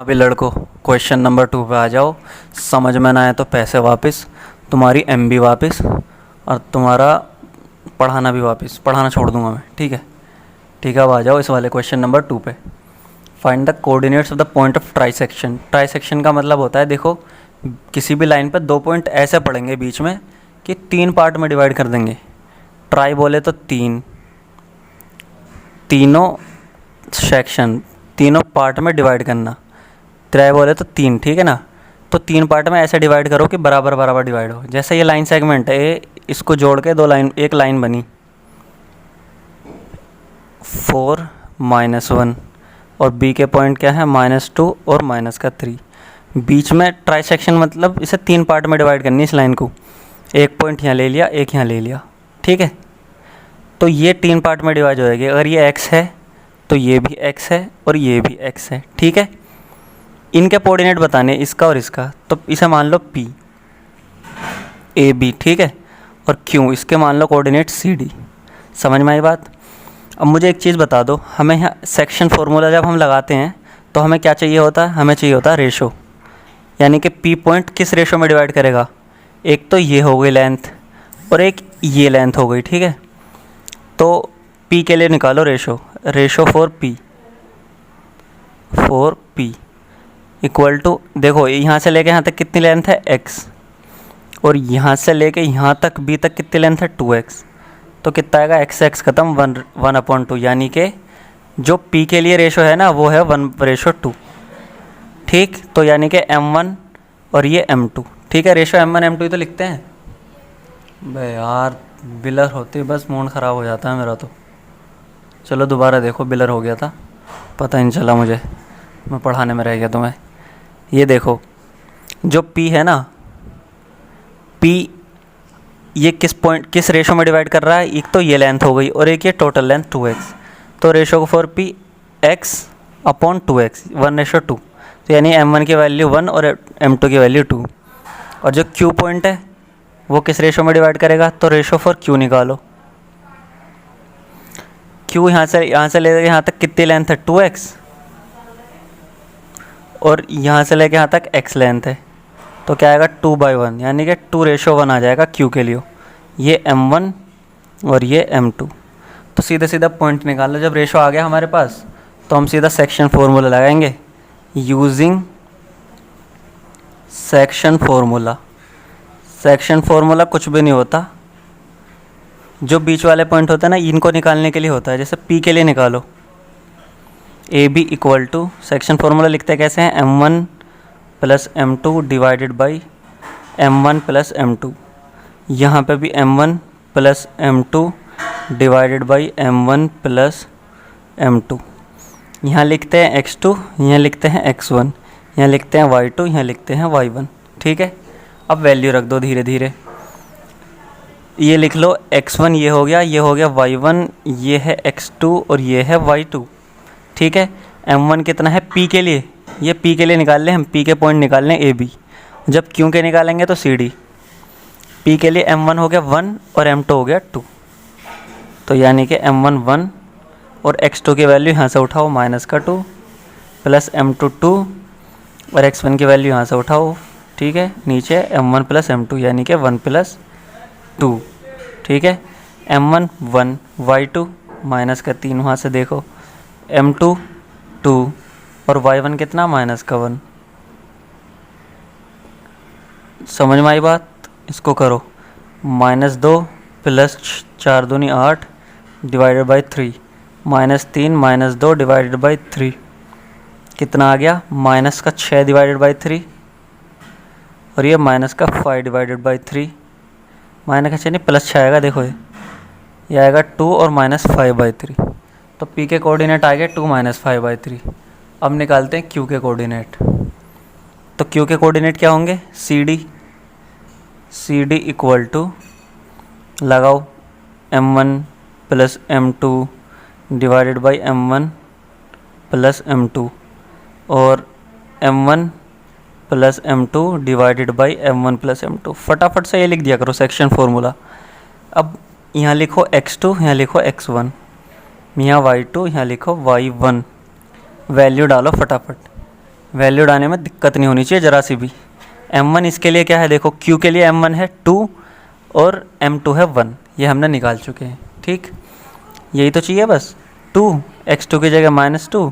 अभी लड़कों question number 2 पे आ जाओ। समझ में ना आए तो पैसे वापस, तुम्हारी एमबी वापस और तुम्हारा पढ़ाना भी वापस। पढ़ाना छोड़ दूंगा मैं, ठीक है। अब आ जाओ इस वाले क्वेश्चन नंबर 2 पे। Find the coordinates of the point of trisection. Trisection का मतलब होता है, देखो किसी भी लाइन पर दो पॉइंट ऐसे पड़ेंगे बीच में कि 3 पार्ट में डिवाइड कर देंगे। ट्राई बोले तो 3, तीनों सेक्शन तीनों पार्ट में डिवाइड करना। ट्राई बोले तो 3, ठीक है ना। तो 3 पार्ट में ऐसे डिवाइड करो कि बराबर बराबर डिवाइड हो। जैसे ये लाइन सेगमेंट है, इसको जोड़ के एक लाइन बनी 4 -1 और बी के पॉइंट क्या है -2 और -3। बीच में ट्राइसेक्शन मतलब इसे 3 पार्ट में डिवाइड करनी इस लाइन को। एक पॉइंट यहाँ ले लिया, एक यहाँ ले लिया, ठीक है। तो ये 3 पार्ट में डिवाइड हो जाएगी। अगर ये x है तो ये भी x है और ये भी x है, ठीक है। इनके कोऑर्डिनेट बताने, इसका और इसका, तो इसे मान लो P A B, ठीक है। और Q इसके मान लो कोऑर्डिनेट C D। समझ में आई बात। अब मुझे एक चीज़ बता दो, हमें यहाँ सेक्शन फार्मूला जब हम लगाते हैं तो हमें क्या चाहिए होता है? हमें चाहिए होता है रेशो, यानी कि P पॉइंट किस रेशो में डिवाइड करेगा। एक तो ये हो गई लेंथ और एक ये लेंथ हो गई, ठीक है। तो P के लिए निकालो ratio for P equal to, देखो यहाँ से लेके यहाँ तक कितनी लेंथ है x, और यहाँ से लेके यहाँ तक B तक कितनी लेंथ है 2x। तो कितना आएगा x ख़त्म 1/2, यानी कि जो P के लिए रेशो है ना वो है 1/2, ठीक। तो यानी कि m1 और ये m2, ठीक है। रेशो m1 m2 ही तो लिखते हैं बे यार। बिलर होती बस मूड ख़राब हो जाता है मेरा तो। चलो दोबारा देखो, बिलर हो गया था, पता ही नहीं चला मुझे, मैं पढ़ाने में रह गया तुम्हें। ये देखो जो P है ना, P ये किस रेशो में डिवाइड कर रहा है। एक तो ये लेंथ हो गई और एक ये टोटल लेंथ 2x। तो रेशो फॉर P x/2x 1:2। तो यानी m1 की वैल्यू 1 और m2 की वैल्यू 2। और जो Q पॉइंट है वो किस रेशो में डिवाइड करेगा, तो रेशो फॉर Q निकालो। Q यहाँ से लेकर यहाँ तक कितनी लेंथ है 2x, और यहाँ से लेके यहाँ तक x लेंथ है। तो क्या आएगा 2/1, यानी कि 2:1 आ जाएगा Q के लिए। ये m1 और ये m2। तो सीधा पॉइंट निकाल लो। जब रेशो आ गया हमारे पास तो हम सीधा सेक्शन फार्मूला लगाएंगे। यूजिंग सेक्शन फार्मूला कुछ भी नहीं होता, जो बीच वाले पॉइंट होता है ना इनको निकालने के लिए होता है। जैसे P के लिए निकालो, A B equal to, section formula लिखते कैसे हैं, m1 + m2 divided by m1 + m2। यहाँ पे भी m1 + m2 divided by m1 + m2। यहाँ लिखते हैं x2, यहाँ लिखते हैं x1, यहाँ लिखते हैं y2, यहाँ लिखते हैं y1, ठीक है। अब वैल्यू रख दो धीरे धीरे। ये लिख लो x1 ये हो गया y1, ये है x2 और ये है y2, ठीक है। m1 कितना है P के लिए, ये P के लिए निकाल लें हम। P के पॉइंट निकाल लें AB। जब Q के निकालेंगे तो CD। P के लिए m1 हो गया 1 और m2 हो गया 2। तो यानी कि m1 1 और x2 की वैल्यू यहाँ से उठाओ -2 प्लस m2 2 और x1 की वैल्यू यहाँ से उठाओ, ठीक है। नीचे m1 + m2 यानी कि 1 + 2, ठीक है। m1 1 y2 -3 वहाँ से देखो, m2 2 और y1 कितना -1। समझ में आई बात। इसको करो -2 + 4 दूनी 8 डिवाइडेड बाई 3, -3 -2 डिवाइडेड बाई 3 कितना आ गया, -6 डिवाइडेड बाई 3, और ये -5 डिवाइडेड बाई 3। +6 आएगा, देखो ये आएगा 2 और -5/3। तो P के कोऑर्डिनेट आ गए 2 -5/3। अब निकालते हैं Q के कोऑर्डिनेट। तो Q के कोऑर्डिनेट क्या होंगे, CD इक्वल टू, लगाओ m1 + m2 divided by m1 + m2 और m1 + m2 divided by m1 + m2। फटाफट से ये लिख दिया करो सेक्शन फार्मूला। अब यहाँ लिखो x2, यहाँ लिखो x1, यहाँ y2, यहाँ लिखो y1। वैल्यू डालो फटाफट। वैल्यू डालने में दिक्कत नहीं होनी चाहिए ज़रा सी भी। m1 इसके लिए क्या है, देखो q के लिए m1 है 2 और m2 है 1, ये हमने निकाल चुके हैं। ठीक, यही तो चाहिए बस। 2 x2 की जगह -2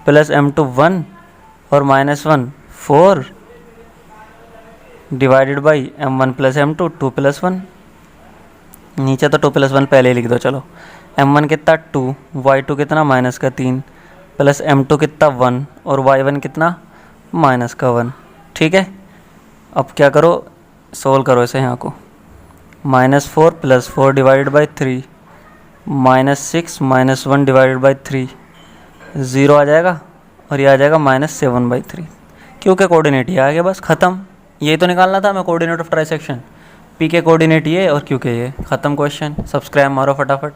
प्लस m2 1 और -1 4 divided by m1 plus m2 2 plus 1। नीचे तो 2 प्लस 1 पहले ही लिख दो। चलो m1 कितना 2, y2 कितना -3 प्लस m2 कितना 1 और y1 कितना -1। ठीक है, अब क्या करो, सोल्व करो इसे यहाँ को। -4 plus 4 divided by 3 -6 -1 divided by 3 ज़ीरो आ जाएगा और ये आ जाएगा -7/3। क्यों के कोऑर्डिनेट ये आ गया, बस ख़त्म। यही तो निकालना था हमें, कोऑर्डिनेट ऑफ ट्राइसेक्शन। पी के कोऑर्डिनेट ये और क्यू के ये। ख़त्म क्वेश्चन। सब्सक्राइब मारो फटाफट।